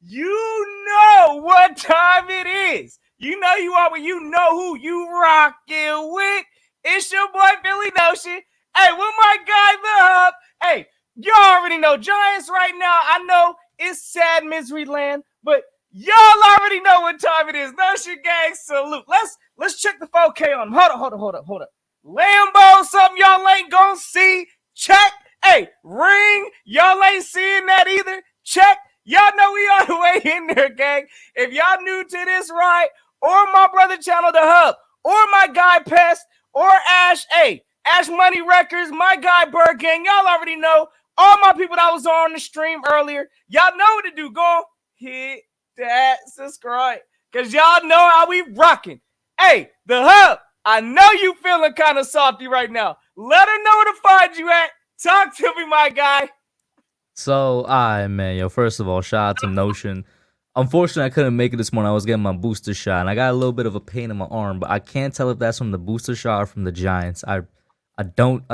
You know what time it is. You know you are when you know who you rocking with. It's your boy Billy Notion. Hey, with my guy The Hub. Hey, you already know Giants right now. I know it's sad misery land, but y'all already know what time it is. Notion gang salute. Let's check the 4K on them. Hold up. Lambo, something y'all ain't gonna see. Check. Hey, ring. Y'all ain't seeing that either. Check. Y'all know we all the way in there, gang. If y'all new to this ride, or my brother channel, The Hub, or my guy Pest, or Ash, hey, Ash Money Records, my guy Bird Gang, y'all already know. All my people that was on the stream earlier, y'all know what to do. Go hit that subscribe, because y'all know how we rocking. Hey, The Hub, I know you feeling kind of salty right now. Let her know where to find you at. Talk to me, my guy. So, alright, man. Yo, first of all, shout out to Notion. Unfortunately, I couldn't make it this morning. I was getting my booster shot, and I got a little bit of a pain in my arm, but I can't tell if that's from the booster shot or from the Giants. I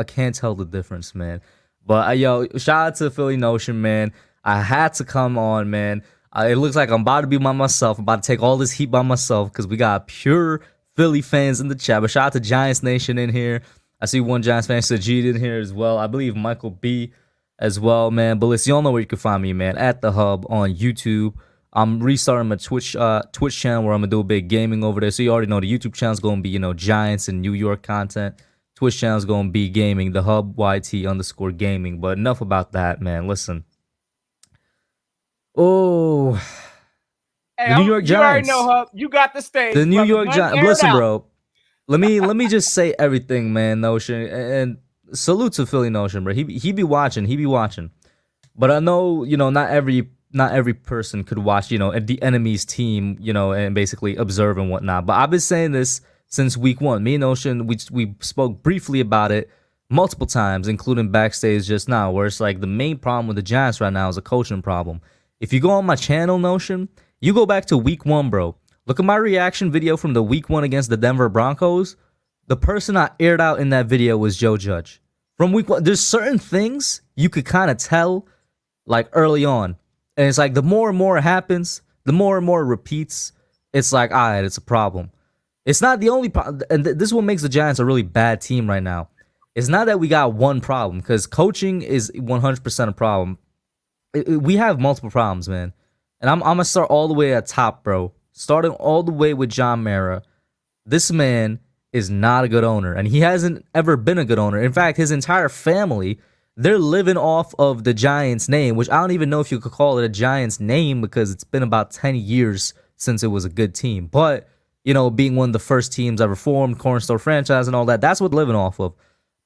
can't tell the difference, man. But yo, shout out to Philly Notion, man. I had to come on, man. It looks like I'm about to be by myself. I'm about to take all this heat by myself because we got pure Philly fans in the chat. But shout out to Giants Nation in here. I see one Giants fan, Sajid, in here as well. I believe Michael B as well, man. But listen, y'all know where you can find me, man. At The Hub on YouTube. I'm restarting my Twitch channel where I'm gonna do a big gaming over there. So you already know the YouTube channel's gonna be, Giants and New York content. Twitch channel's gonna be gaming, The Hub YT_gaming. But enough about that, man. Listen. Oh, Hey, the New York you already Giants. know, Hub. You got the stage. The New brother. York Let's Giants. air it Listen, out. bro. Let me just say everything, man. Notion, and salute to Philly Notion, bro. He be watching. But I know, not every person could watch, the enemy's team, and basically observe and whatnot. But I've been saying this since week one. Me and Ocean, we spoke briefly about it multiple times, including backstage just now, where it's like the main problem with the Giants right now is a coaching problem. If you go on my channel, Notion, you go back to week one, bro. Look at my reaction video from the week one against the Denver Broncos. The person I aired out in that video was Joe Judge. From week one, there's certain things you could kind of tell, like early on. And it's like the more and more it happens, the more and more it repeats, it's like, all right, it's a problem. It's not the only problem. And this is what makes the Giants a really bad team right now. It's not that we got one problem, because coaching is 100% a problem. We have multiple problems, man. And I'm going to start all the way at top, bro. Starting all the way with John Mara. This man is not a good owner, and he hasn't ever been a good owner. In fact, his entire family, they're living off of the Giants name, which I don't even know if you could call it a Giants name, because it's been about 10 years since it was a good team. But, being one of the first teams ever formed, cornerstone franchise and all that, that's what they're living off of.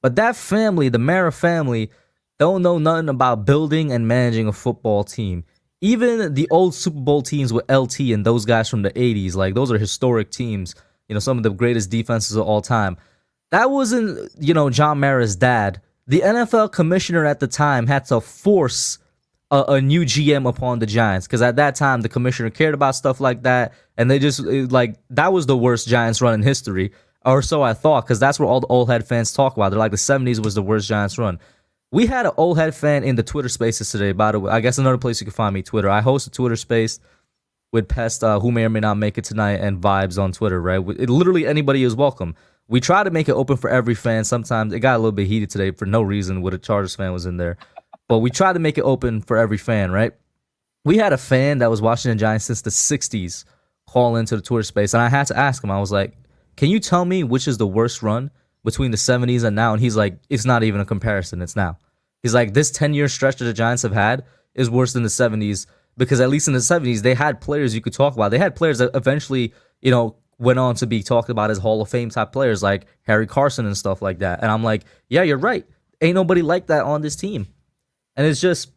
But that family, the Mara family, don't know nothing about building and managing a football team. Even the old Super Bowl teams with LT and those guys from the 80s, like, those are historic teams. Some of the greatest defenses of all time. That wasn't, John Mara's dad. The NFL commissioner at the time had to force a new GM upon the Giants, because at that time, the commissioner cared about stuff like that, and they just, that was the worst Giants run in history, or so I thought, because that's what all the old head fans talk about. They're like, the 70s was the worst Giants run. We had an old head fan in the Twitter spaces today, by the way. I guess another place you can find me, Twitter. I host a Twitter space with Pest, who may or may not make it tonight, and Vibes on Twitter, right? Literally anybody is welcome. We try to make it open for every fan. Sometimes it got a little bit heated today for no reason with a Chargers fan was in there. But we try to make it open for every fan, right? We had a fan that was watching the Giants since the 60s call into the Twitter space, and I had to ask him. I was like, can you tell me which is the worst run between the 70s and now? And he's like, it's not even a comparison. It's now. He's like, this 10-year stretch that the Giants have had is worse than the 70s, because at least in the 70s, they had players you could talk about. They had players that eventually, went on to be talked about as Hall of Fame type players, like Harry Carson and stuff like that. And I'm like, yeah, you're right. Ain't nobody like that on this team. And it's just,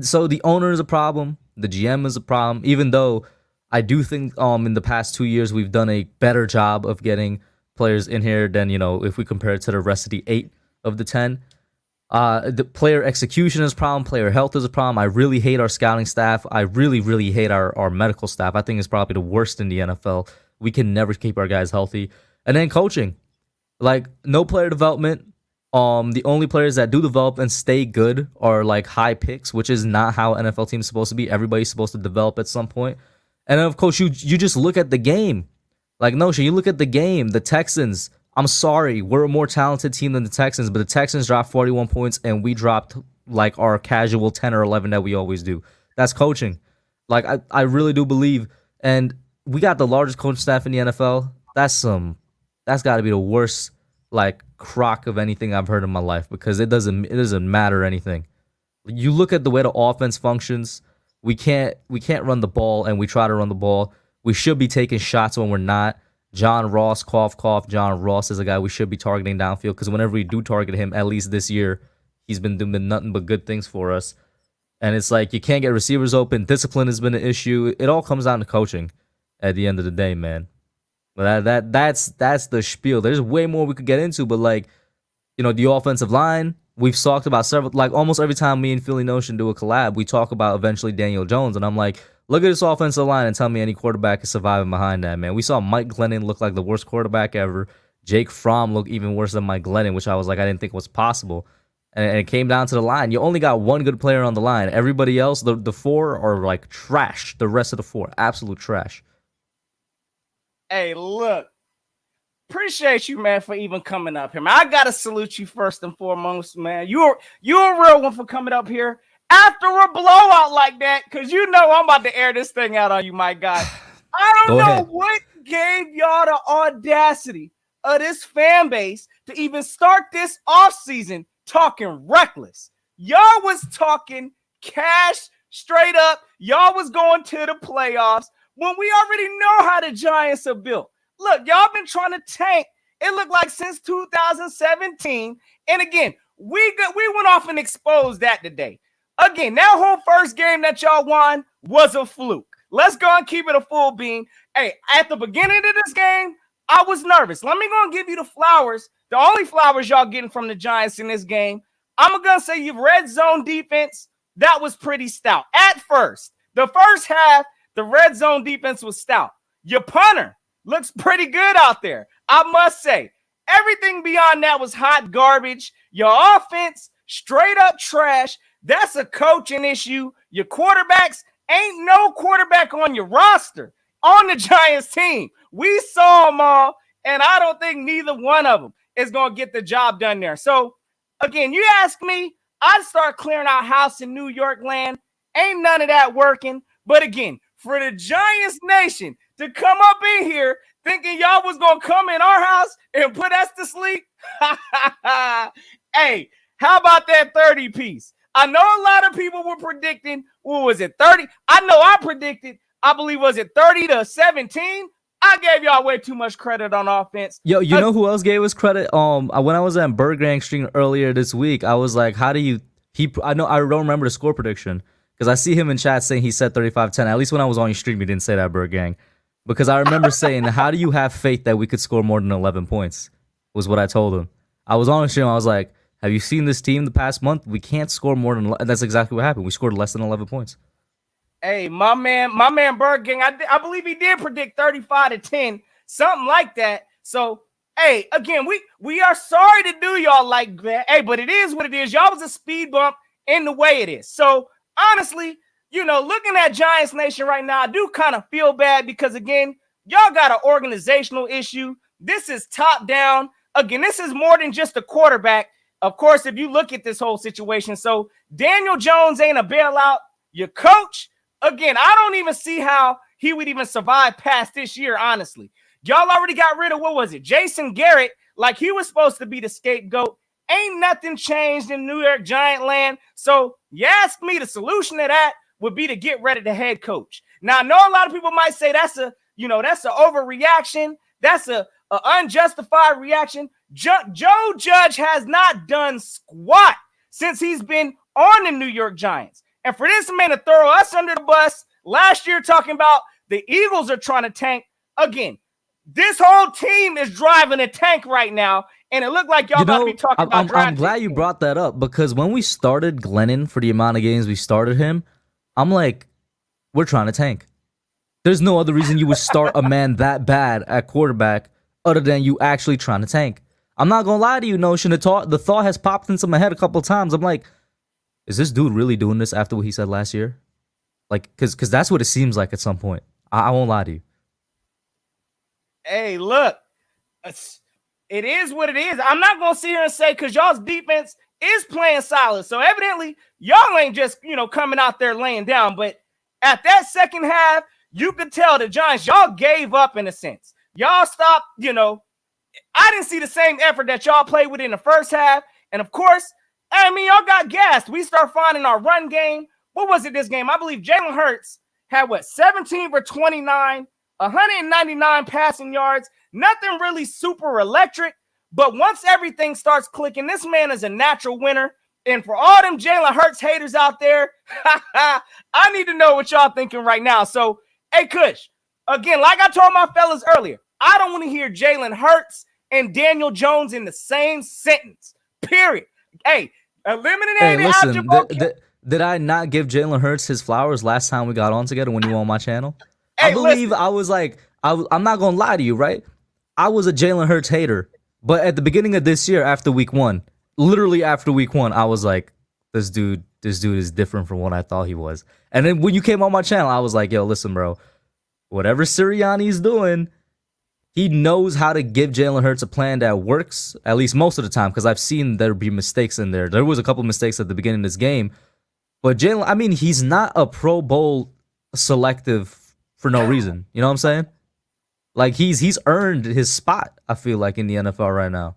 so the owner is a problem. The GM is a problem, even though I do think in the past 2 years, we've done a better job of getting players in here than, if we compare it to the rest of the 8 of the 10. The player execution is a problem. Player health is a problem. I really hate our scouting staff. I really, really hate our medical staff. I think it's probably the worst in the NFL. We can never keep our guys healthy. And then coaching. Like, no player development. The only players that do develop and stay good are like high picks, which is not how NFL teams supposed to be. Everybody's supposed to develop at some point. And then of course you just look at the game. Like Notion, you look at the game, the Texans. I'm sorry, we're a more talented team than the Texans, but the Texans dropped 41 points and we dropped like our casual 10 or 11 that we always do. That's coaching. Like I really do believe, and we got the largest coaching staff in the NFL. That's got to be the worst like crock of anything I've heard in my life, because it doesn't matter anything. You look at the way the offense functions. We can't run the ball, and we try to run the ball. We should be taking shots when we're not. John Ross, cough cough. John Ross is a guy we should be targeting downfield, because whenever we do target him, at least this year, he's been doing nothing but good things for us. And it's like you can't get receivers open. Discipline has been an issue. It all comes down to coaching at the end of the day, man. But that's the spiel. There's way more we could get into, but like, the offensive line, we've talked about several, like almost every time me and Philly Notion do a collab, we talk about eventually Daniel Jones, and I'm like, look at this offensive line and tell me any quarterback is surviving behind that, man. We saw Mike Glennon look like the worst quarterback ever. Jake Fromm looked even worse than Mike Glennon, which I was like, I didn't think was possible. And it came down to the line. You only got one good player on the line. Everybody else, the four are like trash. The rest of the four, absolute trash. Hey, look. Appreciate you, man, for even coming up here, man. I gotta salute you first and foremost, man. You're a real one for coming up here after a blowout like that, because I'm about to air this thing out on you, my guy. I don't know what gave y'all the audacity of this fan base to even start this offseason talking reckless. Y'all was talking cash straight up. Y'all was going to the playoffs when we already know how the Giants are built. Look, y'all been trying to tank, it looked like, since 2017. And again, we went off and exposed that today. Again, that whole first game that y'all won was a fluke. Let's go and keep it a full bean. Hey, at the beginning of this game, I was nervous. Let me go and give you the flowers. The only flowers y'all getting from the Giants in this game. I'm going to say your red zone defense, that was pretty stout. At first, the first half, the red zone defense was stout. Your punter looks pretty good out there, I must say. Everything beyond that was hot garbage. Your offense, straight up trash. That's a coaching issue. Your quarterbacks, ain't no quarterback on your roster on the Giants team. We saw them all, and I don't think neither one of them is going to get the job done there. So, again, you ask me, I'd start clearing out house in New York land. Ain't none of that working. But again, for the Giants Nation to come up in here thinking y'all was going to come in our house and put us to sleep, hey, how about that 30 piece? I know a lot of people were predicting, what was it, 30? I know I predicted, I believe, was it 30-17? I gave y'all way too much credit on offense. Yo, you know who else gave us credit? When I was at Burgang stream earlier this week, I was like, I don't remember the score prediction, because I see him in chat saying he said 35-10. At least when I was on your stream, he didn't say that, Burgang. Because I remember saying, how do you have faith that we could score more than 11 points? Was what I told him. I was on the stream, I was like, have you seen this team the past month? We can't score more than 11. That's exactly what happened. We scored less than 11 points. Hey, my man Bergang, I believe he did predict 35-10, something like that. So, hey, again, we are sorry to do y'all like that. Hey, but it is what it is. Y'all was a speed bump in the way it is. So, honestly, looking at Giants Nation right now, I do kind of feel bad because, again, y'all got an organizational issue. This is top down. Again, this is more than just a quarterback. Of course, if you look at this whole situation, so Daniel Jones ain't a bailout. Your coach, again, I don't even see how he would even survive past this year, honestly. Y'all already got rid of, what was it, Jason Garrett, like he was supposed to be the scapegoat. Ain't nothing changed in New York Giant land. So you ask me, the solution to that would be to get rid of the head coach. Now, I know a lot of people might say that's an overreaction. That's a unjustified reaction. Joe Judge has not done squat since he's been on the New York Giants. And for this man to throw us under the bus last year talking about the Eagles are trying to tank, again, this whole team is driving a tank right now, and it looked like y'all about to be talking about I'm glad you brought that up, because when we started Glennon, for the amount of games we started him, I'm like, we're trying to tank. There's no other reason you would start a man that bad at quarterback other than you actually trying to tank. I'm not gonna lie to you, Notion. The thought has popped into my head a couple times. I'm like, is this dude really doing this after what he said last year? Like, cause that's what it seems like at some point. I won't lie to you. Hey, look, it is what it is. I'm not gonna sit here and say because y'all's defense is playing solid. So evidently, y'all ain't just coming out there laying down. But at that second half, you could tell the Giants, y'all gave up in a sense. Y'all stopped, I didn't see the same effort that y'all played with in the first half. And of course, I mean, y'all got gassed. We start finding our run game. What was it this game? I believe Jalen Hurts had 17 for 29, 199 passing yards. Nothing really super electric. But once everything starts clicking, this man is a natural winner. And for all them Jalen Hurts haters out there, I need to know what y'all thinking right now. So, hey, Kush, again, like I told my fellas earlier, I don't want to hear Jalen Hurts and Daniel Jones in the same sentence, period. Hey, eliminated out your did I not give Jalen Hurts his flowers last time we got on together when you were on my channel? Hey, I believe listen. I was like, I'm not going to lie to you, right? I was a Jalen Hurts hater. But at the beginning of this year, after week 1, literally after week 1, I was like, this dude is different from what I thought he was. And then when you came on my channel, I was like, yo, listen, bro, whatever Sirianni's doing, he knows how to give Jalen Hurts a plan that works, at least most of the time, because I've seen there be mistakes in there. There was a couple mistakes at the beginning of this game. But Jalen, I mean, he's not a Pro Bowl selective for no reason. You know what I'm saying? Like, he's earned his spot, I feel like, in the NFL right now.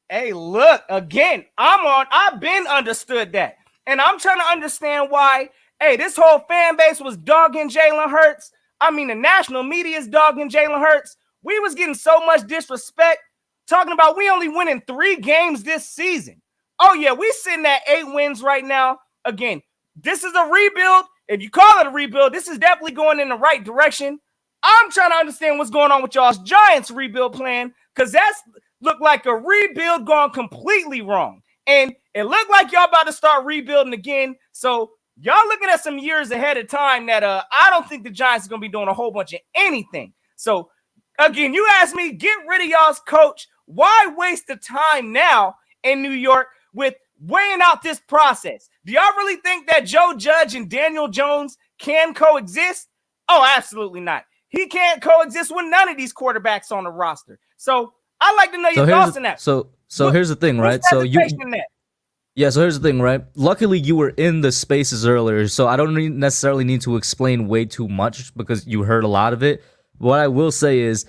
Hey, look, again, I've been understood that. And I'm trying to understand why, hey, this whole fan base was dogging Jalen Hurts. I mean, the national media is dogging Jalen Hurts. We was getting so much disrespect, talking about we only winning 3 games this season. Oh, yeah, we sitting at 8 wins right now. Again, this is a rebuild. If you call it a rebuild, this is definitely going in the right direction. I'm trying to understand what's going on with y'all's Giants rebuild plan, because that's looked like a rebuild gone completely wrong. And it looked like y'all about to start rebuilding again. So y'all looking at some years ahead of time that I don't think the Giants are going to be doing a whole bunch of anything. So, again, you asked me, get rid of y'all's coach. Why waste the time now in New York with weighing out this process? Do y'all really think that Joe Judge and Daniel Jones can coexist? Oh, absolutely not. He can't coexist with none of these quarterbacks on the roster. So I'd like to know your thoughts on that. So here's the thing, right? So here's the thing, right? Luckily, you were in the spaces earlier, so I don't necessarily need to explain way too much because you heard a lot of it. What I will say is,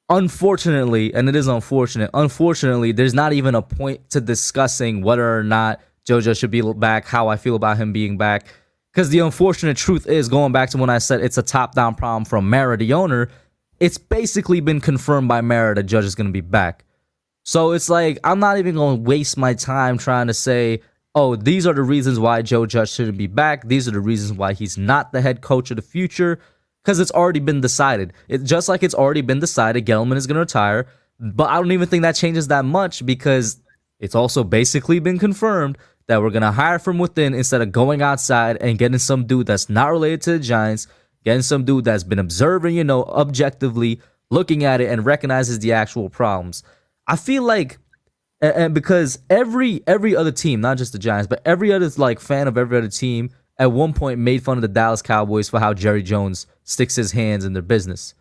unfortunately, and it is unfortunately, there's not even a point to discussing whether or not JoJo should be back, how I feel about him being back. Because the unfortunate truth is, going back to when I said it's a top-down problem from Mara, the owner, it's basically been confirmed by Mara that Judge is going to be back. So it's like, I'm not even going to waste my time trying to say, oh, these are the reasons why Joe Judge shouldn't be back. These are the reasons why he's not the head coach of the future. Because it's already been decided. It's just like it's already been decided Gettleman is going to retire. But I don't even think that changes that much because it's also basically been confirmed that we're going to hire from within instead of going outside and getting some dude that's not related to the Giants, getting some dude that's been observing, objectively, looking at it and recognizes the actual problems. I feel like, and because every other team, not just the Giants, but every other fan of every other team at one point made fun of the Dallas Cowboys for how Jerry Jones sticks his hands in their business.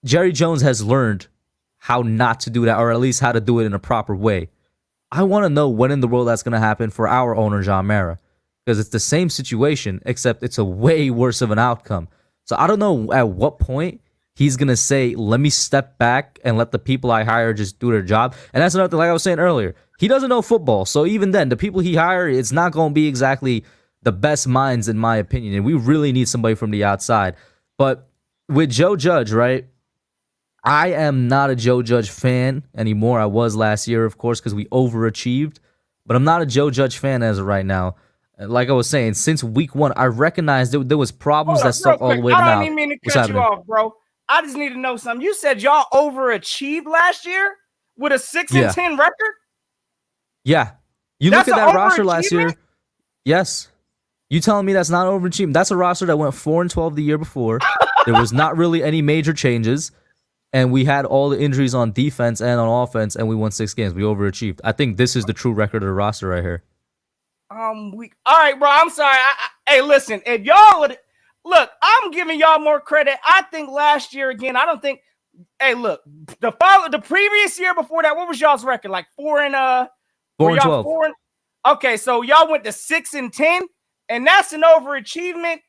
Jerry Jones has learned how not to do that, or at least how to do it in a proper way. I want to know when in the world that's going to happen for our owner, John Mara, because it's the same situation, except it's a way worse of an outcome. So I don't know at what point he's going to say, let me step back and let the people I hire just do their job. And that's another thing, like I was saying earlier, he doesn't know football. So even then, the people he hired, it's not going to be exactly the best minds, in my opinion. And we really need somebody from the outside. But with Joe Judge, right? I am not a Joe Judge fan anymore. I was last year, of course, because we overachieved. But I'm not a Joe Judge fan as of right now. Like I was saying, since week 1, I recognized there was problems that stuck all the way to now. I don't even mean to cut you off, bro. I just need to know something. You said y'all overachieved last year with a 6-10 record? Yeah. You look at that roster last year. Yes. You telling me that's not overachieving? That's a roster that went 4-12 the year before. There was not really any major changes. and we had all the injuries on defense and on offense, and we won 6 games. We overachieved. I think this is the true record of the roster right here. All right, bro. I'm sorry. Hey, listen. If y'all would look, I'm giving y'all more credit. I think last year again. I don't think. Hey, look. The previous year before that, what was y'all's record? Like 4 and 12. Okay, so y'all went to 6-10, and that's an overachievement.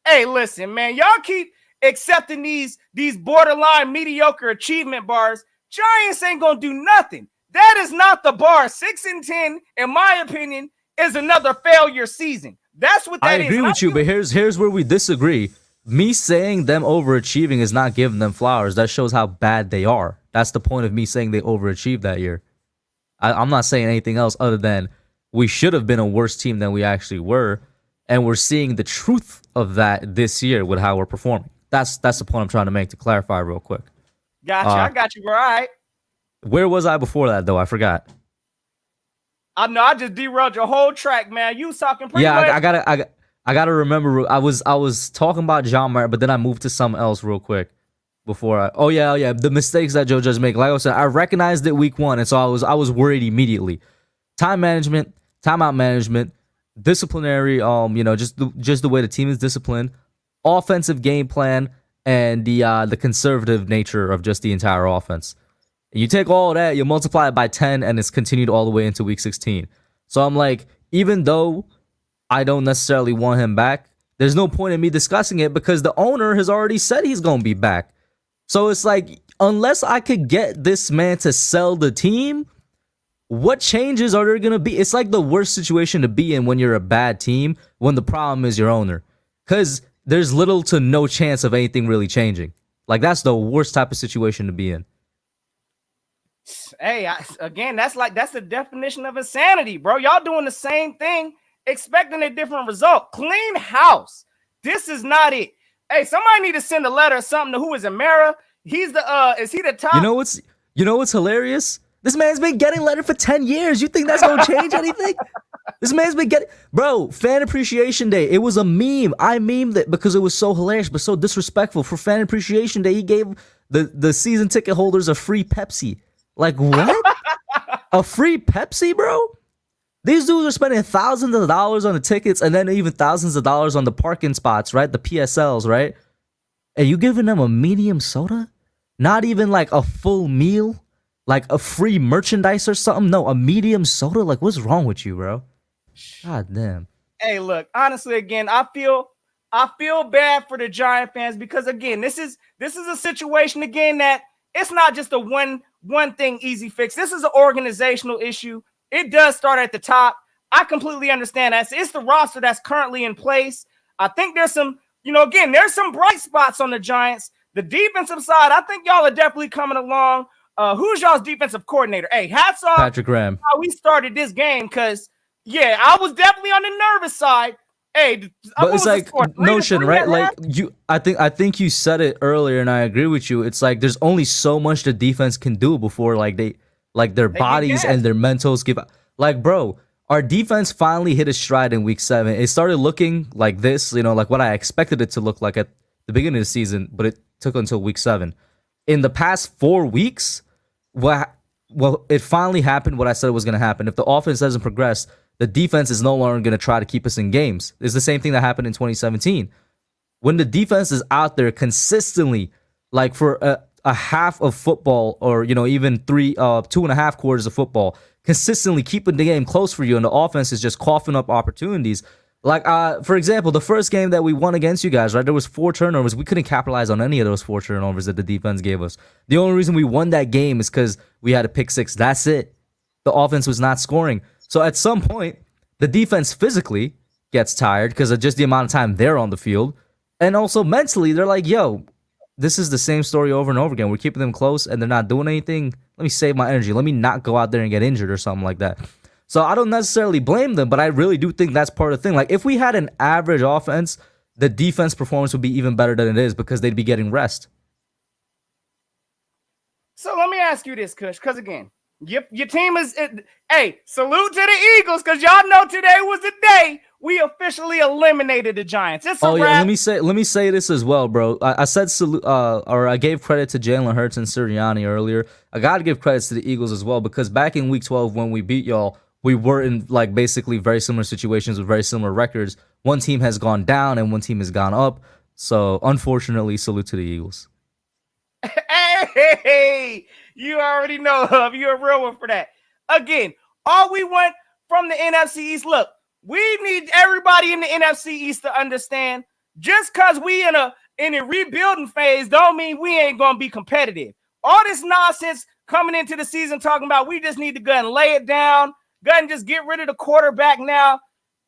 Hey, listen, man. Y'all keep accepting these borderline mediocre achievement bars. Giants ain't gonna do nothing. That is not the bar. 6-10, in my opinion, is another failure season. That's what that is. I agree with you, but here's where we disagree. Me saying them overachieving is not giving them flowers. That shows how bad they are. That's the point of me saying they overachieved that year. I'm not saying anything else other than we should have been a worse team than we actually were, and we're seeing the truth of that this year with how we're performing. That's the point I'm trying to make, to clarify real quick. Gotcha. I got you, bro. All right. Where was I before that, though? I forgot. I know I just derailed your whole track, man. You was talking pretty much. I gotta remember. I was talking about John Mayer, but then I moved to something else real quick before I. Oh yeah. The mistakes that Joe Judge make. Like I said, I recognized it week 1, and so I was worried immediately. Time management, timeout management, disciplinary. Just the way the team is disciplined, offensive game plan, and the conservative nature of just the entire offense. You take all of that, you multiply it by 10, and it's continued all the way into week 16. So I'm like, even though I don't necessarily want him back, there's no point in me discussing it because the owner has already said he's going to be back. So it's like, unless I could get this man to sell the team, what changes are there going to be? It's like the worst situation to be in when you're a bad team, when the problem is your owner. Because there's little to no chance of anything really changing. Like, that's the worst type of situation to be in. Hey, that's the definition of insanity, bro. Y'all doing the same thing, expecting a different result. Clean house. This is not it. Hey, somebody need to send a letter or something to who is Amara. He's is he the top? You know what's hilarious? This man's been getting letter for 10 years. You think that's gonna change anything? This man's been getting, bro, Fan Appreciation Day. It was a meme. I memed it because it was so hilarious, but so disrespectful. For Fan Appreciation Day, he gave the season ticket holders a free Pepsi. Like, what? A free Pepsi, bro? These dudes are spending thousands of dollars on the tickets and then even thousands of dollars on the parking spots, right? The PSLs, right? And you giving them a medium soda? Not even like a full meal? Like a free merchandise or something? No, a medium soda? Like, what's wrong with you, bro? God damn. Hey, look, honestly, again, I feel bad for the Giant fans because, again, this is a situation, again, that it's not just a one thing easy fix. This is an organizational issue. It does start at the top. I completely understand that. It's the roster that's currently in place. I think there's some, again, there's some bright spots on the Giants. The defensive side, I think y'all are definitely coming along. Who's y'all's defensive coordinator? Hey, hats off. Patrick Graham. How we started this game because, yeah, I was definitely on the nervous side. Hey, but it's like notion, right? Like I think you said it earlier, and I agree with you. It's like there's only so much the defense can do before their bodies and their mentals give up. Like, bro, our defense finally hit a stride in week 7. It started looking like this, like what I expected it to look like at the beginning of the season, but it took until week 7. In the past 4 weeks, it finally happened what I said was going to happen. If the offense doesn't progress, the defense is no longer going to try to keep us in games. It's the same thing that happened in 2017. When the defense is out there consistently, like for a half of football or, even 2.5 quarters of football, consistently keeping the game close for you, and the offense is just coughing up opportunities. Like, for example, the first game that we won against you guys, right? There was 4 turnovers. We couldn't capitalize on any of those 4 turnovers that the defense gave us. The only reason we won that game is because we had a pick 6. That's it. The offense was not scoring. So at some point, the defense physically gets tired because of just the amount of time they're on the field. And also mentally, they're like, yo, this is the same story over and over again. We're keeping them close and they're not doing anything. Let me save my energy. Let me not go out there and get injured or something like that. So I don't necessarily blame them, but I really do think that's part of the thing. Like, if we had an average offense, the defense performance would be even better than it is because they'd be getting rest. So let me ask you this, Kush, because again, Your team is. Hey, salute to the Eagles because y'all know today was the day we officially eliminated the Giants. It's a Oh yeah, wrap. let me say this as well, bro. I said or I gave credit to Jalen Hurts and Sirianni earlier. I gotta give credits to the Eagles as well because back in Week 12 when we beat y'all, we were in like basically very similar situations with very similar records. One team has gone down and one team has gone up. So unfortunately, salute to the Eagles. Hey, you already know, Hub. You're a real one for that. Again, all we want from the NFC East. Look, we need everybody in the NFC East to understand. Just because we in a rebuilding phase, don't mean we ain't gonna be competitive. All this nonsense coming into the season talking about we just need to go and lay it down, go and just get rid of the quarterback now.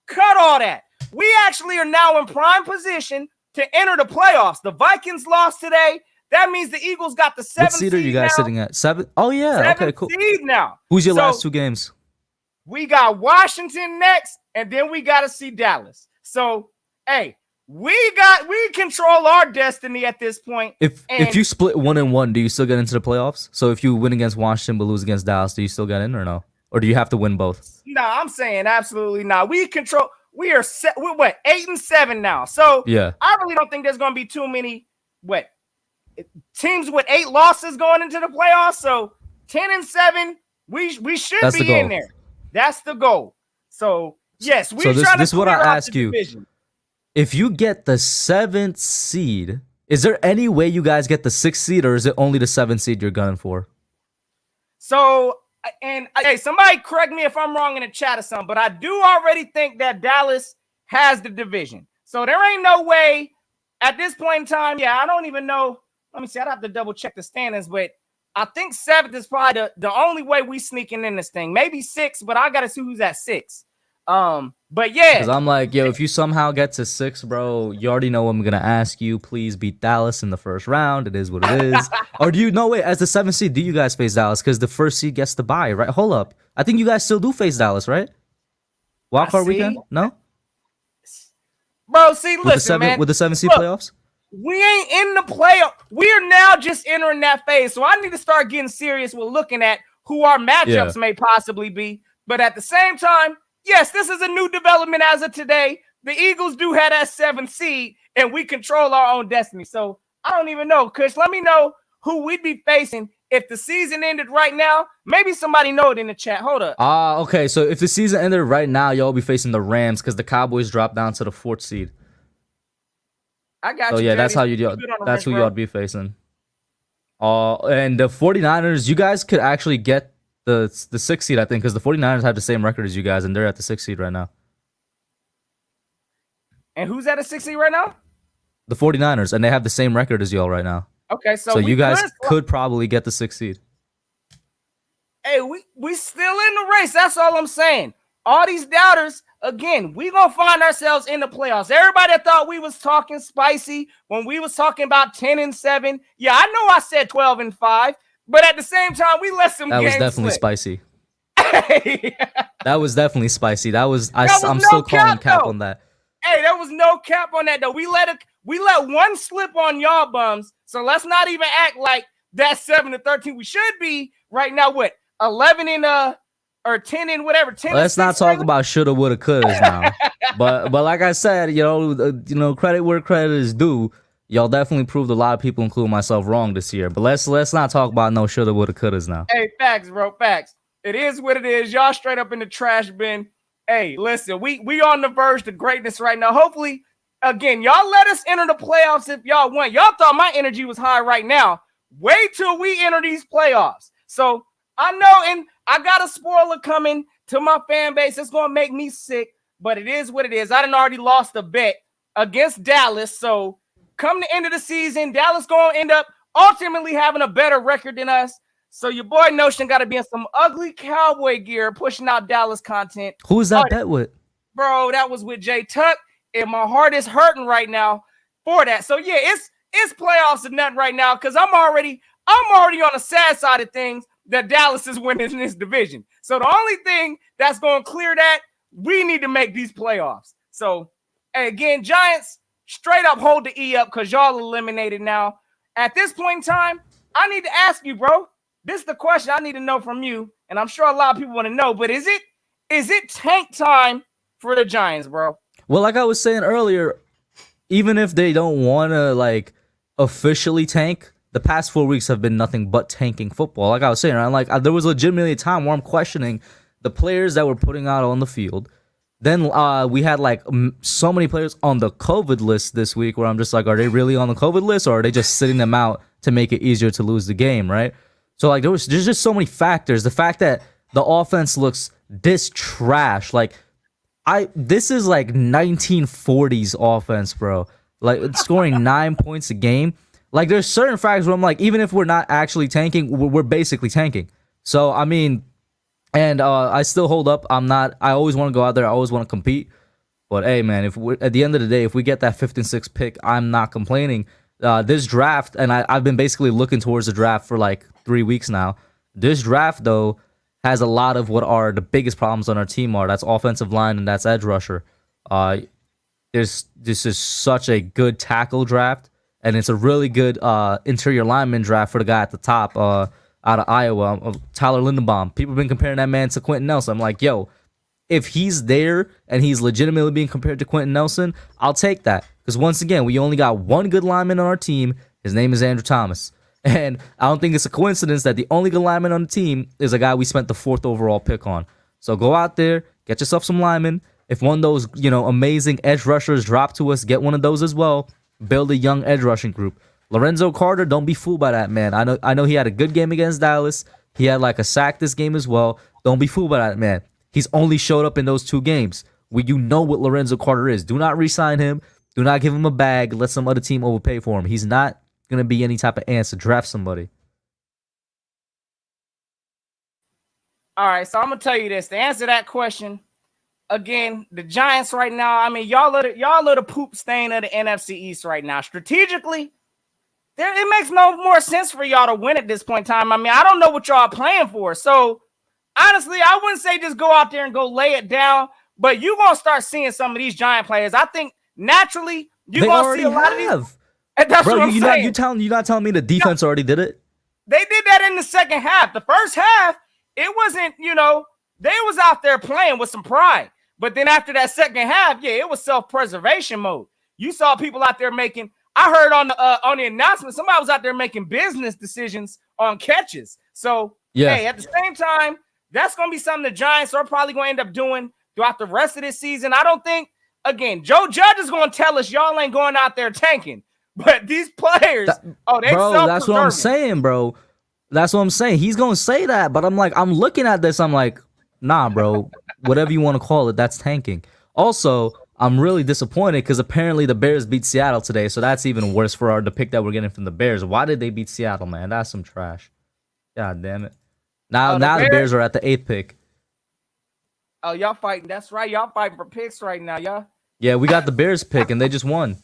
Cut all that. We actually are now in prime position to enter the playoffs. The Vikings lost today. That means the Eagles got the 7th seed. What seed are you guys sitting at? 7? Oh yeah, okay, cool. Seed now. Who's your last 2 games? We got Washington next, and then we got to see Dallas. So, hey, we control our destiny at this point. If you split 1-1, do you still get into the playoffs? So if you win against Washington but lose against Dallas, do you still get in or no? Or do you have to win both? No, I'm saying absolutely not. We control. We are set. We're what 8-7 now. So yeah, I really don't think there's going to be too many teams with 8 losses going into the playoffs. So 10-7, we should be in there. That's the goal. So yes, we're trying to. This is what I ask you. Division. If you get the 7th seed, is there any way you guys get the 6th seed, or is it only the 7th seed you're gunning for? So, and hey, somebody correct me if I'm wrong in the chat or something, but I do already think that Dallas has the division. So there ain't no way at this point in time. Yeah, I don't even know. Let me see. I'd have to double check the standings, but I think 7th is probably the only way we sneaking in this thing. Maybe 6, but I gotta see who's at 6. But yeah, because I'm like, yo, if you somehow get to 6, bro, you already know what I'm gonna ask you. Please beat Dallas in the first round. It is what it is. Or do you know? Wait, as the 7th seed, do you guys face Dallas? Because the 1st seed gets the bye, right? Hold up, I think you guys still do face Dallas, right? Wildcard weekend? No, bro. See, listen, man. With the 7th seed playoffs. We ain't in the playoff. We're now just entering that phase. So I need to start getting serious with looking at who our matchups may possibly be. But at the same time, yes, this is a new development as of today. The Eagles do have that 7th seed, and we control our own destiny. So I don't even know. Kush, let me know who we'd be facing if the season ended right now. Maybe somebody know it in the chat. Hold up. Okay. So if the season ended right now, y'all be facing the Rams because the Cowboys dropped down to the 4th seed. I got you. Oh yeah, that's how that's who y'all be facing. And the 49ers, you guys could actually get the 6th seed, I think, because the 49ers have the same record as you guys, and they're at the 6th seed right now. And who's at a 6th seed right now? The 49ers, and they have the same record as y'all right now. Okay, so you guys could probably get the 6th seed. Hey, we still in the race. That's all I'm saying. All these doubters, again, we gonna find ourselves in the playoffs. Everybody that thought we was talking spicy when we was talking about 10-7. Yeah, I know I said 12-5, but at the same time, we let some. That was definitely spicy. That was definitely spicy. I'm still calling cap on that. Hey, there was no cap on that though. We let one slip on y'all bums. So let's not even act like that's 7-13. We should be right now. What 11 or 10 and whatever. 10. Let's not talk about shoulda, woulda, couldas now. but like I said, credit where credit is due. Y'all definitely proved a lot of people, including myself, wrong this year. But let's not talk about no shoulda, woulda, couldas now. Hey, facts, bro, facts. It is what it is. Y'all straight up in the trash bin. Hey, listen, we on the verge to greatness right now. Hopefully, again, y'all let us enter the playoffs if y'all want. Y'all thought my energy was high right now. Wait till we enter these playoffs. So I know, and I got a spoiler coming to my fan base. It's going to make me sick, but it is what it is. I done already lost a bet against Dallas. So come the end of the season, Dallas going to end up ultimately having a better record than us. So your boy Notion got to be in some ugly cowboy gear pushing out Dallas content. Who's that bet with? Bro, that was with Jay Tuck, and my heart is hurting right now for that. So yeah, it's playoffs and nothing right now because I'm already on the sad side of things that Dallas is winning in this division. So the only thing that's going to clear that, we need to make these playoffs. So hey, again, Giants, straight up hold the E up because y'all eliminated now. At this point in time, I need to ask you, bro. This is the question I need to know from you. and I'm sure a lot of people want to know, but is it tank time for the Giants, bro? Well, like I was saying earlier, even if they don't want to like officially tank, the past 4 weeks have been nothing but tanking football. Like I was saying, right? Like there was legitimately a time where I'm questioning the players that were putting out on the field. Then we had like so many players on the COVID list this week where I'm just like, are they really on the COVID list or are they just sitting them out to make it easier to lose the game, right? So like there's just so many factors. The fact that the offense looks this trash, like this is like 1940s offense, bro. Like it's scoring 9 points a game. Like there's certain factors where I'm like, even if we're not actually tanking, we're basically tanking. So I mean, and I still hold up. I always want to go out there. I always want to compete. But hey, man, if we at the end of the day, if we get that 5th and 6th pick, I'm not complaining. This draft, and I've been basically looking towards the draft for like 3 weeks now. This draft, though, has a lot of what are the biggest problems on our team are. That's offensive line and that's edge rusher. This is such a good tackle draft, and it's a really good interior lineman draft for the guy at the top. Out of Iowa, Tyler Linderbaum. People have been comparing that man to Quentin Nelson. I'm like, yo, if he's there and he's legitimately being compared to Quentin Nelson, I'll take that. Because once again, we only got one good lineman on our team. His name is Andrew Thomas. And I don't think it's a coincidence that the only good lineman on the team is a guy we spent the 4th overall pick on. So go out there, get yourself some linemen. If one of those, amazing edge rushers drop to us, get one of those as well. Build a young edge rushing group. Lorenzo Carter, don't be fooled by that, man. I know he had a good game against Dallas. He had like a sack this game as well. Don't be fooled by that, man. He's only showed up in those 2 games. You know what Lorenzo Carter is. Do not re-sign him. Do not give him a bag. Let some other team overpay for him. He's not going to be any type of answer. Draft somebody. All right, so I'm going to tell you this. To answer that question, again, the Giants right now, I mean, y'all are the poop stain of the NFC East right now. Strategically, it makes no more sense for y'all to win at this point in time. I mean, I don't know what y'all are playing for. So, honestly, I wouldn't say just go out there and go lay it down, but you're going to start seeing some of these Giant players. I think naturally you're going to see a lot of these. That's bro, what I'm saying. You're not telling me the defense already did it? They did that in the second half. The first half, it wasn't, they was out there playing with some pride. But then after that second half, yeah, it was self-preservation mode. You saw people out there making, I heard on the announcement, somebody was out there making business decisions on catches. So, hey, at the same time, that's going to be something the Giants are probably going to end up doing throughout the rest of this season. I don't think, again, Joe Judge is going to tell us y'all ain't going out there tanking. But these players, bro, that's what I'm saying, bro. That's what I'm saying. He's going to say that, but I'm looking at this, I'm like, nah, bro, whatever you want to call it, that's tanking. Also, I'm really disappointed because apparently the Bears beat Seattle today, so that's even worse for the pick that we're getting from the Bears. Why did they beat Seattle, man? That's some trash. God damn it. Now the Bears are at the 8th pick. Oh, y'all fighting. That's right. Y'all fighting for picks right now, y'all. Yeah, we got the Bears pick, and they just won.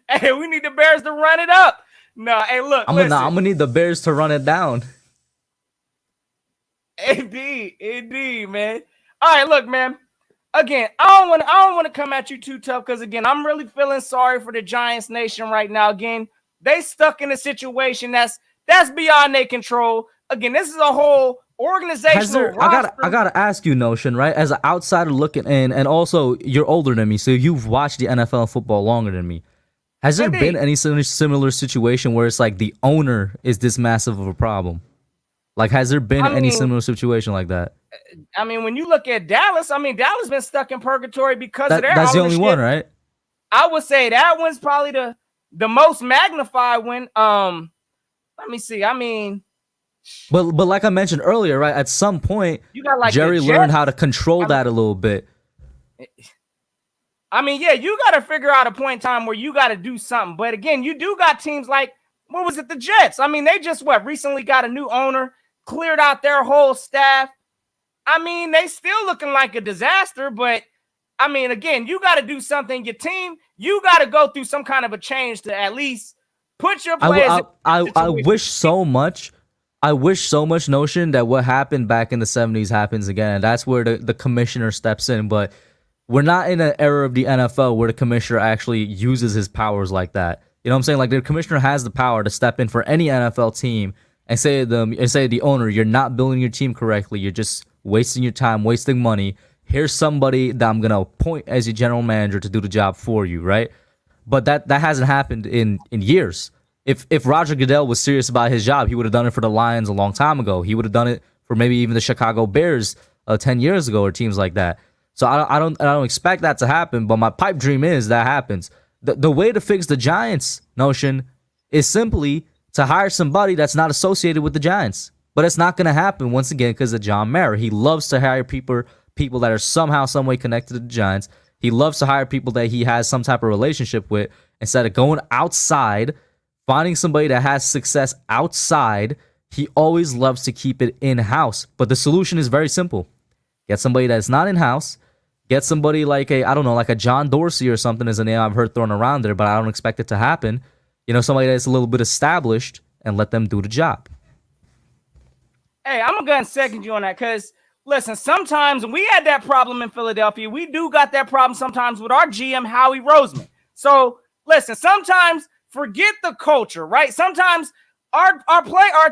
Hey, we need the Bears to run it up. No, hey, look. I'm gonna need the Bears to run it down. Indeed, man. All right, look, man. Again, I don't want to come at you too tough because again, I'm really feeling sorry for the Giants nation right now. Again, they stuck in a situation that's beyond their control. Again, this is a whole organizational. I gotta ask you, Notion, right? As an outsider looking in, and also you're older than me, so you've watched the NFL and football longer than me. Has there been any similar situation where it's like the owner is this massive of a problem? Like, has there been any similar situation like that? I mean, when you look at Dallas, Dallas been stuck in purgatory because of their That's the only ownership. one, right? I would say that one's probably the most magnified one. Let me see. But like I mentioned earlier, right? At some point, you got like Jerry learned how to control that a little bit. Yeah, you got to figure out a point in time where you got to do something. But again, you do got teams like, what was it, the Jets? They just recently got a new owner, cleared out their whole staff. They still looking like a disaster, but again, you got to do something. Your team, you got to go through some kind of a change to at least put your players. I wish so much. I wish so much, Notion, that what happened back in the 70s happens again, and that's where the commissioner steps in. But we're not in an era of the NFL where the commissioner actually uses his powers like that. You know what I'm saying? Like, the commissioner has the power to step in for any NFL team and say to them, and say to the owner, you're not building your team correctly. You're just wasting your time, wasting money. Here's somebody that I'm gonna appoint as your general manager to do the job for you, right? But that hasn't happened in years. If Roger Goodell was serious about his job, he would have done it for the Lions a long time ago. He would have done it for maybe even the Chicago Bears 10 years ago, or teams like that. So I don't expect that to happen. But my pipe dream is that happens. The way to fix the Giants notion is simply to hire somebody that's not associated with the Giants. But it's not going to happen once again because of John Mara. He loves to hire people that are somehow, some way connected to the Giants. He loves to hire people that he has some type of relationship with instead of going outside, finding somebody that has success outside. He always loves to keep it in-house. But the solution is very simple. Get somebody that's not in-house. Get somebody like like a John Dorsey or something is a name I've heard thrown around there, but I don't expect it to happen. Somebody that's a little bit established and let them do the job. Hey, I'm going to go ahead and second you on that because, listen, sometimes we had that problem in Philadelphia. We do got that problem sometimes with our GM, Howie Roseman. So, listen, sometimes forget the culture, right? Sometimes our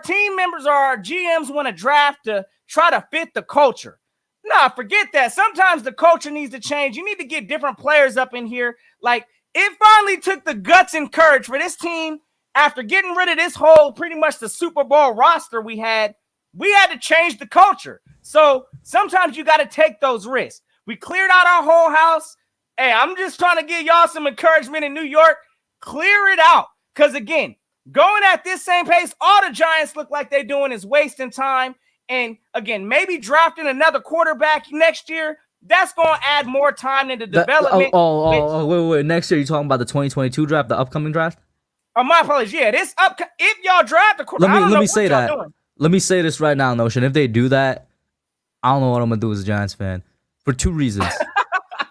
team members or our GMs want to draft to try to fit the culture. Nah, forget that. Sometimes the culture needs to change. You need to get different players up in here. Like, it finally took the guts and courage for this team after getting rid of this whole pretty much the Super Bowl roster we had to change the culture. So sometimes you got to take those risks. We cleared out our whole house. Hey, I'm just trying to give y'all some encouragement in New York. Clear it out. Because, again, going at this same pace, all the Giants look like they're doing is wasting time. And, again, maybe drafting another quarterback next year, that's going to add more time into development. Wait. Next year, you're talking about the 2022 draft, the upcoming draft? Oh, my apologies. Yeah, if y'all draft the quarterback, let me say that. Let me say this right now, Notion. If they do that, I don't know what I'm going to do as a Giants fan for two reasons.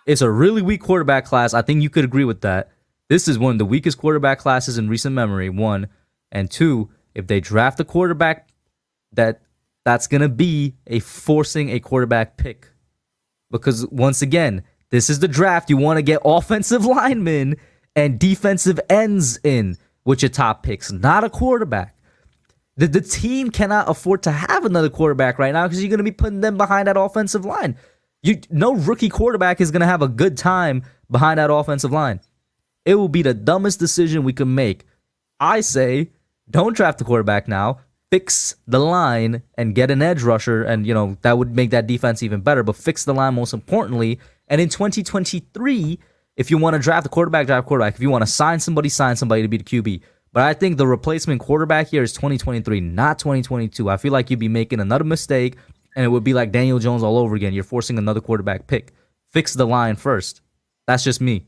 It's a really weak quarterback class. I think you could agree with that. This is one of the weakest quarterback classes in recent memory, one. And two, if they draft a quarterback that's going to be forcing a quarterback pick. Because, once again, this is the draft. You want to get offensive linemen and defensive ends in with your top picks, not a quarterback. The team cannot afford to have another quarterback right now because you're going to be putting them behind that offensive line. No rookie quarterback is going to have a good time behind that offensive line. It will be the dumbest decision we can make. I say, don't draft the quarterback now. Fix the line and get an edge rusher, and that would make that defense even better. But fix the line most importantly. And in 2023, if you want to draft a quarterback, draft a quarterback. If you want to sign somebody to be the QB. But I think the replacement quarterback here is 2023, not 2022. I feel like you'd be making another mistake, and it would be like Daniel Jones all over again. You're forcing another quarterback pick. Fix the line first. That's just me.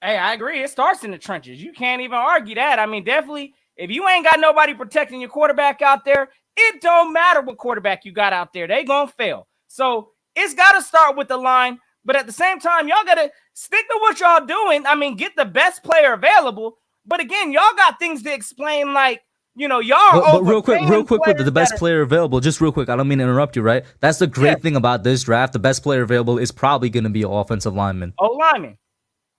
Hey, I agree. It starts in the trenches. You can't even argue that. I mean, definitely, if you ain't got nobody protecting your quarterback out there, it don't matter what quarterback you got out there. They gonna fail. So it's got to start with the line. But at the same time, y'all got to stick to what y'all doing. I mean, get the best player available. But again, y'all got things to explain, like, y'all. But real quick, with the best player available, just real quick, I don't mean to interrupt you, right? That's the great thing about this draft. The best player available is probably going to be an offensive lineman. Lineman.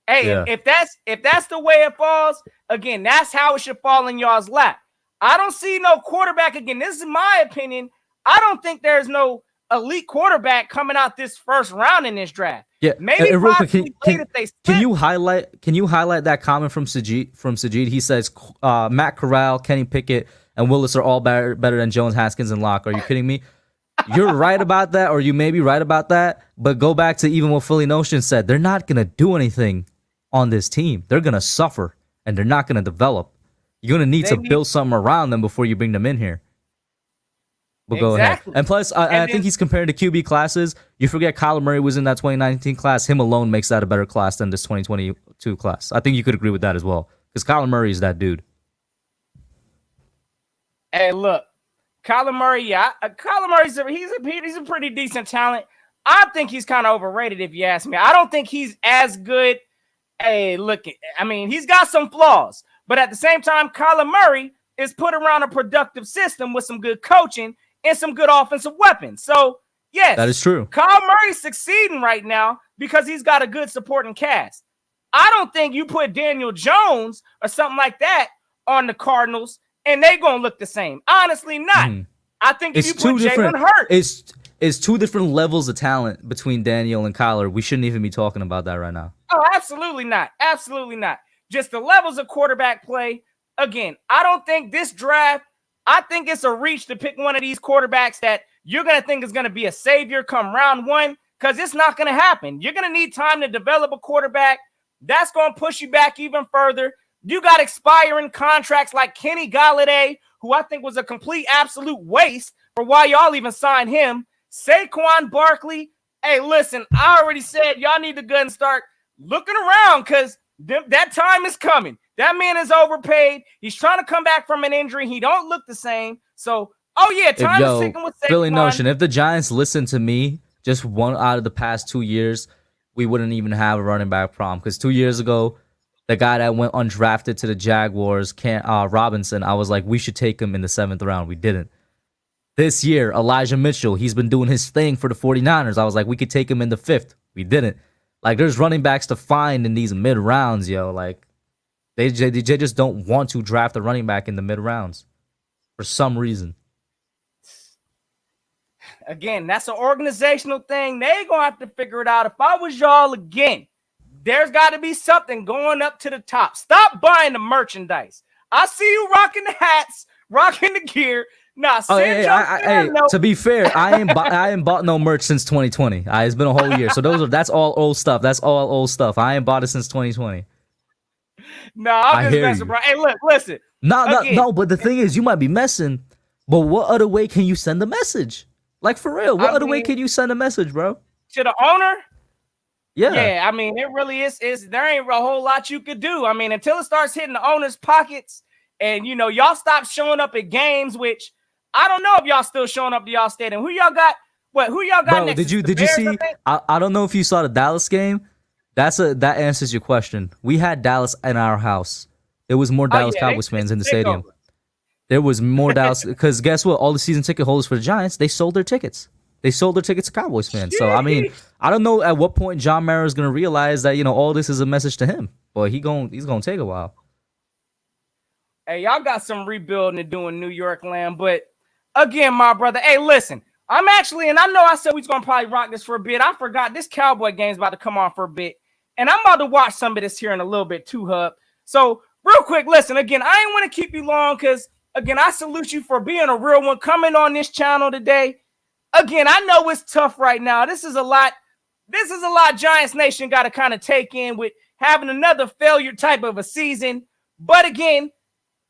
Hey, yeah. if that's the way it falls, again, that's how it should fall in y'all's lap. I don't see no quarterback. Again, this is my opinion. I don't think there's no elite quarterback coming out this first round in this draft. Yeah, maybe and real quick, can you highlight that comment from Sajid? He says Matt Corral, Kenny Pickett, and Willis are all better than Jones, Haskins, and Locke. Are you kidding me? You're right about that, or you may be right about that, but go back to even what Philly Notion said. They're not going to do anything on this team. They're going to suffer, and they're not going to develop. You're going to need to build something around them before you bring them in here. But go ahead. And plus, I think he's comparing to QB classes. You forget Kyler Murray was in that 2019 class. Him alone makes that a better class than this 2022 class. I think you could agree with that as well, because Kyler Murray is that dude. Hey, look. Kyler Murray, Kyler Murray's he's a pretty decent talent. I think he's kind of overrated, if you ask me. I don't think he's as good. Hey, look, I mean, he's got some flaws, but at the same time, Kyler Murray is put around a productive system with some good coaching and some good offensive weapons. So, yes, that is true. Kyler Murray's succeeding right now because he's got a good supporting cast. I don't think you put Daniel Jones or something like that on the Cardinals and they gonna look the same. Honestly, not. I think if It's you two put different. Jalen Hurts, It's two different levels of talent between Daniel and Kyler. We shouldn't even be talking about that right now. oh, absolutely not. Absolutely not. Just the levels of quarterback play. Again, I don't think this draft, I think it's a reach to pick one of these quarterbacks that you're going to think is going to be a savior come round one, because it's not going to happen. You're going to need time to develop a quarterback. That's going to push you back even further. You got expiring contracts like Kenny Galladay, who I think was a complete absolute waste for why y'all even signed him. Saquon Barkley. Hey, listen, I already said y'all need to go and start looking around, because that time is coming. That man is overpaid. He's trying to come back from an injury. He don't look the same. So, oh yeah, time is ticking with Saquon. Philly Notion, if the Giants listened to me just one out of the past 2 years, we wouldn't even have a running back problem. Because 2 years ago, the guy that went undrafted to the Jaguars, Robinson, I was like, we should take him in the 7th round. We didn't. This year, Elijah Mitchell, he's been doing his thing for the 49ers. I was like, we could take him in the 5th. We didn't. Like, there's running backs to find in these mid rounds, yo. Like, they just don't want to draft a running back in the mid rounds for some reason. Again, that's an organizational thing. They gonna have to figure it out. If I was y'all, again, there's got to be something going up to the top. Stop buying the merchandise. I see you rocking the hats, rocking the gear. Nah, to be fair, I ain't bought no merch since 2020. It's been a whole year, so that's all old stuff. That's all old stuff. I ain't bought it since 2020. No, I'm just messing, bro. Hey, look, listen. No, but the thing is, you might be messing. But what other way can you send a message? Like, for real, what other way can you send a message, bro? To the owner? Yeah. Yeah, I mean, it really is. There ain't a whole lot you could do. I mean, until it starts hitting the owner's pockets, and y'all stop showing up at games, which I don't know if y'all still showing up to y'all stadium. Who y'all got? Who y'all got bro, next? Did you see? I don't know if you saw the Dallas game. That answers your question. We had Dallas in our house. There was more Dallas Cowboys fans in the stadium. Over. There was more Dallas, because guess what? All the season ticket holders for the Giants, they sold their tickets. They sold their tickets to Cowboys fans. So, I mean, I don't know at what point John Mara is going to realize that, all this is a message to him. But he's going to take a while. Hey, y'all got some rebuilding to do in New York land. But, again, my brother, hey, listen. I'm actually, and I know I said we was going to probably rock this for a bit. I forgot this Cowboy game's about to come on for a bit. And I'm about to watch some of this here in a little bit too, Hub. So, real quick, listen, again, I ain't want to keep you long because, again, I salute you for being a real one coming on this channel today. Again, I know it's tough right now. This is a lot Giants Nation got to kind of take in with having another failure type of a season. But again,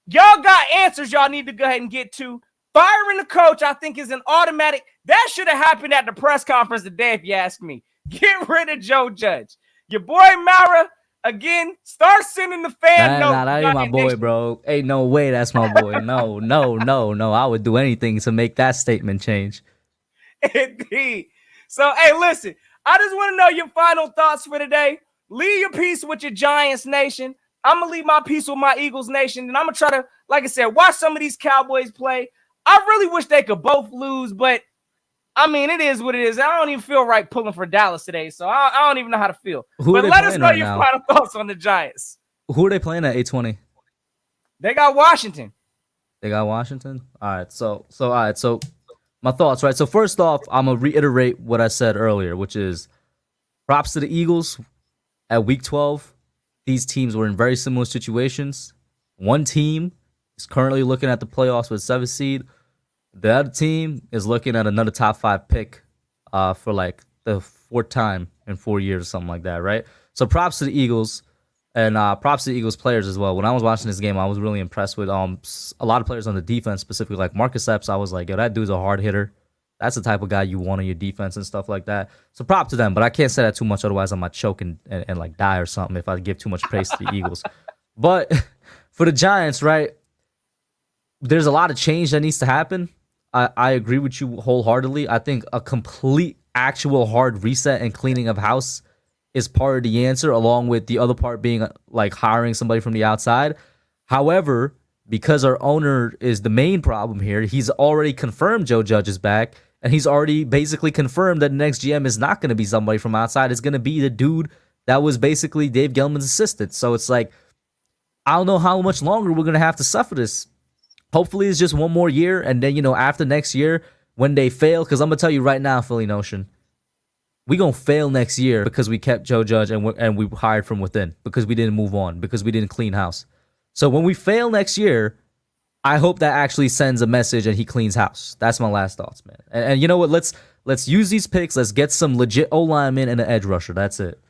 y'all got answers y'all need to go ahead and get to. Firing the coach, I think, is an automatic. That should have happened at the press conference today, if you ask me. Get rid of Joe Judge. Your boy Mara, again, start sending the fan notes. Nah, that ain't my boy, bro. Ain't no way that's my boy. No. I would do anything to make that statement change. Indeed. So, hey, listen, I just want to know your final thoughts for today. Leave your piece with your Giants Nation. I'm going to leave my piece with my Eagles Nation. And I'm going to try to, like I said, watch some of these Cowboys play. I really wish they could both lose, but I mean, it is what it is. I don't even feel right pulling for Dallas today, so I don't even know how to feel. But let us know your final thoughts on the Giants. Who are they playing at 8:20? They got Washington. All right. So my thoughts, right? So first off, I'm gonna reiterate what I said earlier, which is props to the Eagles at week 12. These teams were in very similar situations. One team is currently looking at the playoffs with 7th seed. The other team is looking at another top 5 pick for like the 4th time in 4 years or something like that, right? So props to the Eagles and props to the Eagles players as well. When I was watching this game, I was really impressed with a lot of players on the defense, specifically like Marcus Epps. I was like, yo, that dude's a hard hitter. That's the type of guy you want on your defense and stuff like that. So prop to them, but I can't say that too much, otherwise I might choke and like die or something if I give too much praise to the Eagles. But for the Giants, right, there's a lot of change that needs to happen. I agree with you wholeheartedly. I think a complete, actual hard reset and cleaning of house is part of the answer, along with the other part being like hiring somebody from the outside. However, because our owner is the main problem here, he's already confirmed Joe Judge is back, and he's already basically confirmed that the next GM is not going to be somebody from outside. It's going to be the dude that was basically Dave Gettleman's assistant. So it's like, I don't know how much longer we're going to have to suffer this. Hopefully it's just one more year, and then after next year when they fail, because I'm gonna tell you right now, Philly Notion, we gonna fail next year because we kept Joe Judge and we hired from within because we didn't move on because we didn't clean house. So when we fail next year, I hope that actually sends a message and he cleans house. That's my last thoughts, man. And you know what? Let's use these picks. Let's get some legit O linemen and an edge rusher. That's it.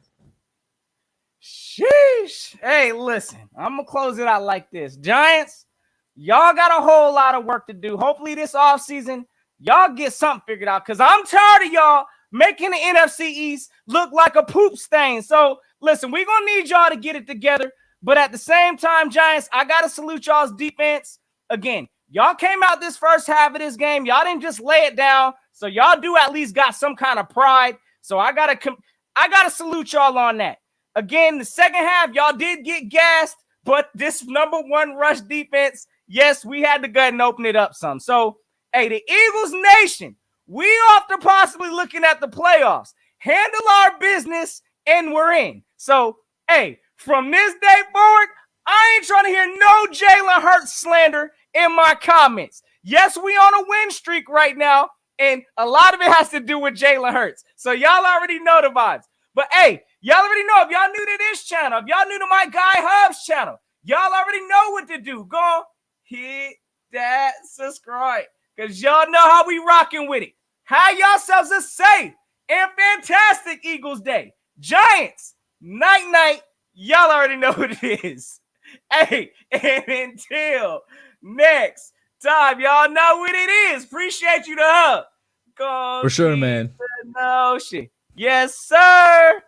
Sheesh. Hey, listen, I'm gonna close it out like this. Giants, y'all got a whole lot of work to do. Hopefully this offseason, y'all get something figured out, because I'm tired of y'all making the NFC East look like a poop stain. So listen, we're gonna need y'all to get it together. But at the same time, Giants, I gotta salute y'all's defense. Again, y'all came out this first half of this game. Y'all didn't just lay it down. So y'all do at least got some kind of pride. So I gotta salute y'all on that. Again, the second half, y'all did get gassed, but this number one rush defense, yes, we had to go ahead and open it up some. So, hey, the Eagles Nation, we off to possibly looking at the playoffs. Handle our business, and we're in. So, hey, from this day forward, I ain't trying to hear no Jalen Hurts slander in my comments. Yes, we on a win streak right now, and a lot of it has to do with Jalen Hurts. So y'all already know the vibes. But hey, y'all already know, if y'all new to this channel, if y'all new to my guy Hub's channel, y'all already know what to do. Go hit that subscribe, because y'all know how we rocking with it. Have yourselves a safe and fantastic Eagles day. Giants, night-night. Y'all already know what it is. Hey, and until next time, y'all know what it is. Appreciate you, the Hub. Go For sure, man. Notion. Yes, sir.